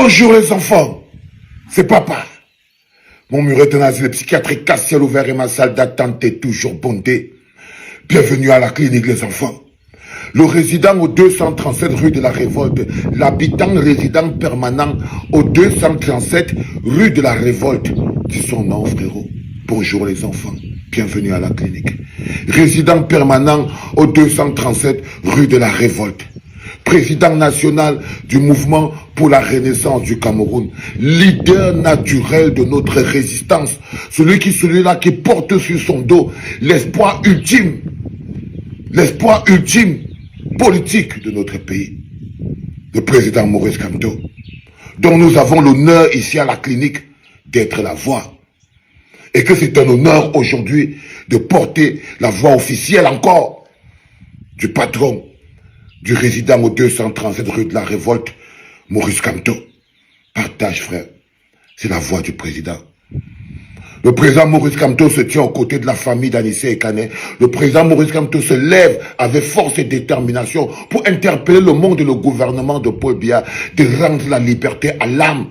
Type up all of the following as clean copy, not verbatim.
Bonjour les enfants, c'est papa. Mon mur est un asile psychiatrique à ciel ouvert et ma salle d'attente est toujours bondée. Bienvenue à la clinique les enfants. Le résident au 237 rue de la Révolte, l'habitant résident permanent au 237 rue de la Révolte, dit son nom frérot. Bonjour les enfants, bienvenue à la clinique. Résident permanent au 237 rue de la Révolte. Président national du mouvement pour la renaissance du Cameroun, leader naturel de notre résistance, celui-là qui porte sur son dos l'espoir ultime politique de notre pays, le président Maurice Kamto, dont nous avons l'honneur ici à la clinique d'être la voix. Et que c'est un honneur aujourd'hui de porter la voix officielle encore du patron, du résident au 237 rue de la Révolte, Maurice Kamto. Partage, frère. C'est la voix du président. Le président Maurice Kamto se tient aux côtés de la famille d'Anissé Ekane. Le président Maurice Kamto se lève avec force et détermination pour interpeller le monde et le gouvernement de Paul Biya de rendre la liberté à l'âme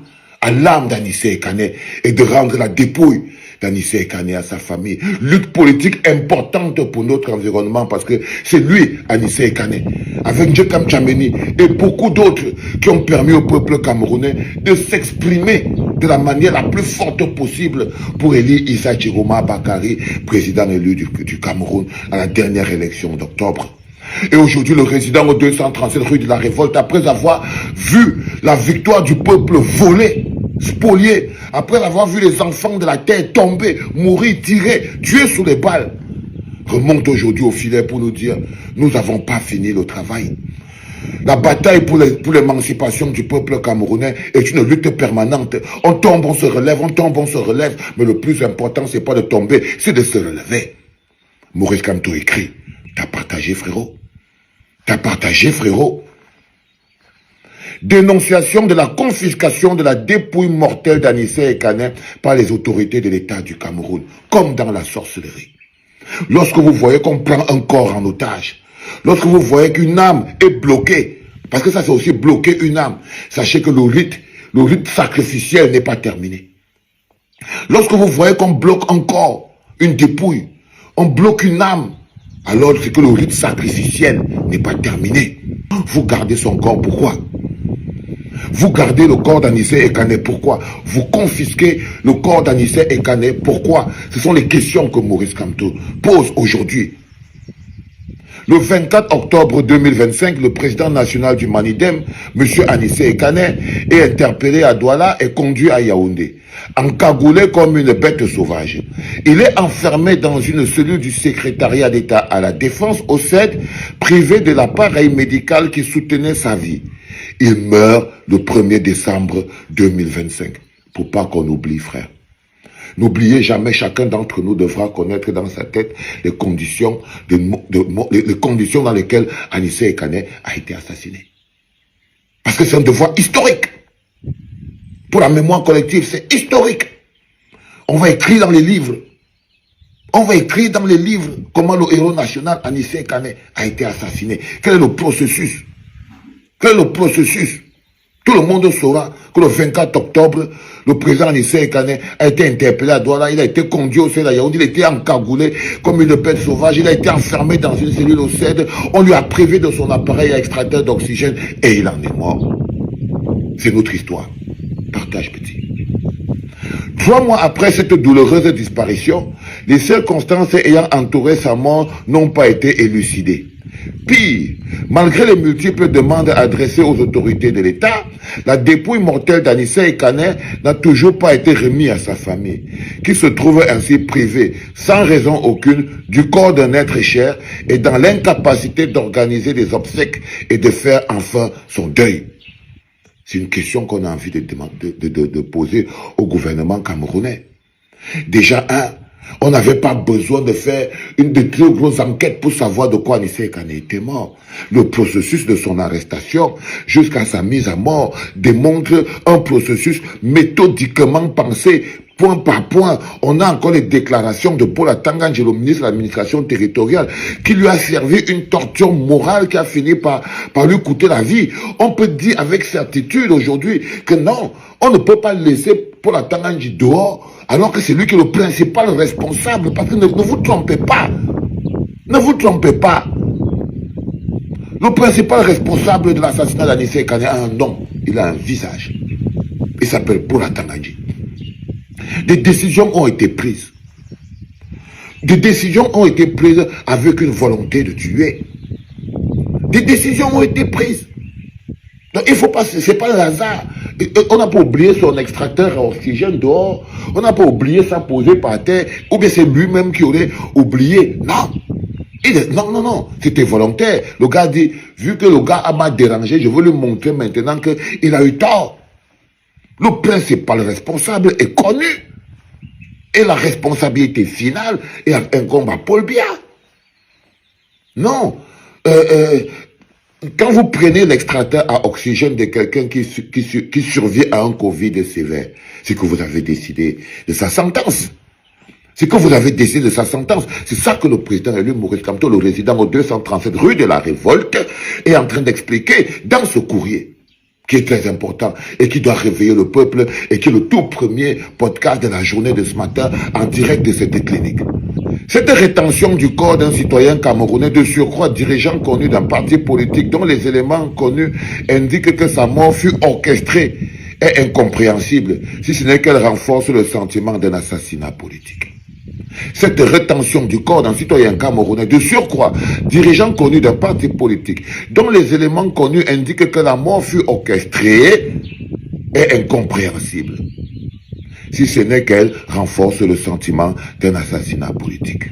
d'Anissé Ekane et de rendre la dépouille d'Anissé Ekane à sa famille. Lutte politique importante pour notre environnement parce que c'est lui, Anissé Ekane, avec Djekam Tchameni et beaucoup d'autres qui ont permis au peuple camerounais de s'exprimer de la manière la plus forte possible pour élire Issa Chiroma Bakari, président élu du Cameroun à la dernière élection d'octobre. Et aujourd'hui, le résident au 237 rue de la Révolte, après avoir vu la victoire du peuple volée, spoliée, après avoir vu les enfants de la terre tomber, mourir, tirer, tuer sous les balles, remonte aujourd'hui au filet pour nous dire, nous n'avons pas fini le travail. La bataille pour l'émancipation du peuple camerounais est une lutte permanente. On tombe, on se relève, on tombe, on se relève. Mais le plus important, c'est pas de tomber, c'est de se relever. Maurice Kamto écrit, t'as partagé frérot. T'as partagé frérot. Dénonciation de la confiscation de la dépouille mortelle d'Anissé Ekane par les autorités de l'État du Cameroun, comme dans la sorcellerie. Lorsque vous voyez qu'on prend un corps en otage, lorsque vous voyez qu'une âme est bloquée, parce que ça c'est aussi bloquer une âme, sachez que le rite sacrificiel n'est pas terminé. Lorsque vous voyez qu'on bloque encore une dépouille, on bloque une âme, alors c'est que le rite sacrificiel n'est pas terminé. Vous gardez son corps, pourquoi? Vous gardez le corps d'Anissé Ekane, pourquoi? Vous confisquez le corps d'Anissé Ekane, pourquoi? Ce sont les questions que Maurice Kamto pose aujourd'hui. Le 24 octobre 2025, le président national du Manidem, M. Anissé Ekane, est interpellé à Douala et conduit à Yaoundé, encagoulé comme une bête sauvage. Il est enfermé dans une cellule du secrétariat d'État à la Défense au CED, privé de l'appareil médical qui soutenait sa vie. Il meurt le 1er décembre 2025. Pour pas qu'on oublie, frère. N'oubliez jamais, chacun d'entre nous devra connaître dans sa tête les conditions, les conditions dans lesquelles Anissé Ekane a été assassiné. Parce que c'est un devoir historique. Pour la mémoire collective, c'est historique. On va écrire dans les livres. On va écrire dans les livres comment le héros national Anissé Ekane a été assassiné. Quel est le processus? Quel est le processus? Tout le monde saura que le 24 octobre, le président Anissé Ekane a été interpellé à Douala, il a été conduit au CED à Yaoundé, il a été encagoulé comme une bête sauvage, il a été enfermé dans une cellule au CED, on lui a privé de son appareil à extracteur d'oxygène et il en est mort. C'est notre histoire. Partage petit. 3 mois après cette douloureuse disparition, les circonstances ayant entouré sa mort n'ont pas été élucidées. Pire, malgré les multiples demandes adressées aux autorités de l'État, la dépouille mortelle d'Anissé Ekane n'a toujours pas été remise à sa famille, qui se trouve ainsi privée, sans raison aucune, du corps d'un être cher et dans l'incapacité d'organiser des obsèques et de faire enfin son deuil. C'est une question qu'on a envie de poser au gouvernement camerounais. Déjà, on n'avait pas besoin de faire une de très grosses enquêtes pour savoir de quoi Anissé Ekane était mort. Le processus de son arrestation jusqu'à sa mise à mort démontre un processus méthodiquement pensé point par point, on a encore les déclarations de Paul Atanga Njello, ministre de l'administration territoriale, qui lui a servi une torture morale qui a fini par lui coûter la vie. On peut dire avec certitude aujourd'hui que non, on ne peut pas laisser Paul Atanga Njello dehors, alors que c'est lui qui est le principal responsable, parce que ne vous trompez pas. Ne vous trompez pas. Le principal responsable de l'assassinat d'Anissé Ekane a un nom, il a un visage. Il s'appelle Paul Atanga Njello. Des décisions ont été prises. Des décisions ont été prises avec une volonté de tuer. Des décisions ont été prises. Donc il faut pas, c'est pas le hasard. On n'a pas oublié son extracteur à oxygène dehors. On n'a pas oublié ça posé par terre. Ou bien c'est lui-même qui aurait oublié. Non. Non. C'était volontaire. Le gars dit, vu que le gars m'a dérangé, je veux lui montrer maintenant qu'il a eu tort. Le principal responsable est connu. Et la responsabilité finale est incombe à Paul Biya. Non. Quand vous prenez l'extracteur à oxygène de quelqu'un qui survit à un Covid sévère, c'est que vous avez décidé de sa sentence. C'est que vous avez décidé de sa sentence. C'est ça que le président élu Maurice Kamto, le résident au 237 rue de la Révolte, est en train d'expliquer dans ce courrier, qui est très important et qui doit réveiller le peuple et qui est le tout premier podcast de la journée de ce matin en direct de cette clinique. Cette rétention du corps d'un citoyen camerounais de surcroît dirigeant connu d'un parti politique dont les éléments connus indiquent que sa mort fut orchestrée est incompréhensible, si ce n'est qu'elle renforce le sentiment d'un assassinat politique. Cette rétention du corps d'un citoyen camerounais de surcroît, dirigeant connu d'un parti politique, dont les éléments connus indiquent que la mort fut orchestrée, est incompréhensible, si ce n'est qu'elle renforce le sentiment d'un assassinat politique.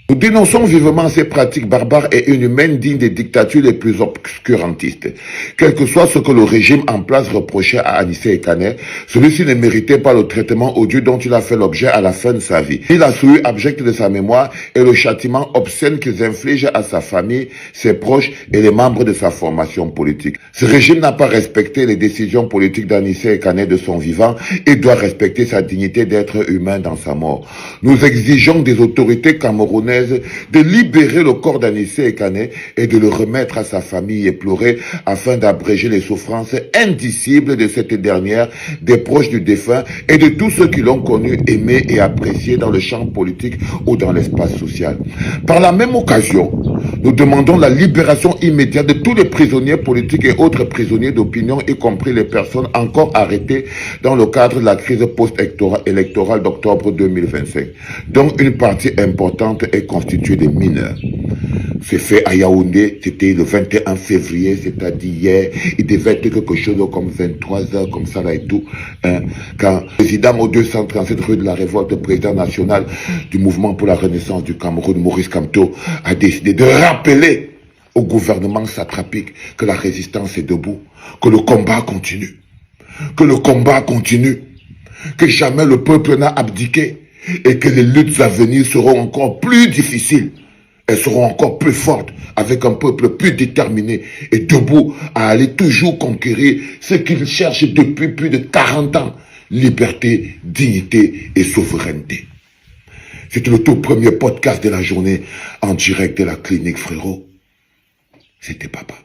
Nous dénonçons vivement ces pratiques barbares et inhumaines dignes des dictatures les plus obscurantistes. Quel que soit ce que le régime en place reprochait à Anissé Ekane, celui-ci ne méritait pas le traitement odieux dont il a fait l'objet à la fin de sa vie. Il a souillé abject de sa mémoire et le châtiment obscène qu'ils infligent à sa famille, ses proches et les membres de sa formation politique. Ce régime n'a pas respecté les décisions politiques d'Anissé Ekane de son vivant et doit respecter sa dignité d'être humain dans sa mort. Nous exigeons des autorités camerounaises de libérer le corps d'Anissé Ekane et de le remettre à sa famille éplorée afin d'abréger les souffrances indicibles de cette dernière, des proches du défunt et de tous ceux qui l'ont connu, aimé et apprécié dans le champ politique ou dans l'espace social. Par la même occasion, nous demandons la libération immédiate de tous les prisonniers politiques et autres prisonniers d'opinion, y compris les personnes encore arrêtées dans le cadre de la crise post-électorale d'octobre 2025, dont une partie importante est constituée de mineurs. C'est fait à Yaoundé, c'était le 21 février, c'est-à-dire hier, il devait être quelque chose comme 23 heures, comme ça là et tout, quand le président au 237 rue de la Révolte, président national du mouvement pour la renaissance du Cameroun, Maurice Kamto, a décidé de rappeler au gouvernement satrapique que la résistance est debout, que le combat continue, que jamais le peuple n'a abdiqué et que les luttes à venir seront encore plus difficiles. Elles seront encore plus fortes, avec un peuple plus déterminé et debout à aller toujours conquérir ce qu'il cherche depuis plus de 40 ans, liberté, dignité et souveraineté. C'était le tout premier podcast de la journée en direct de la clinique, frérot. C'était papa.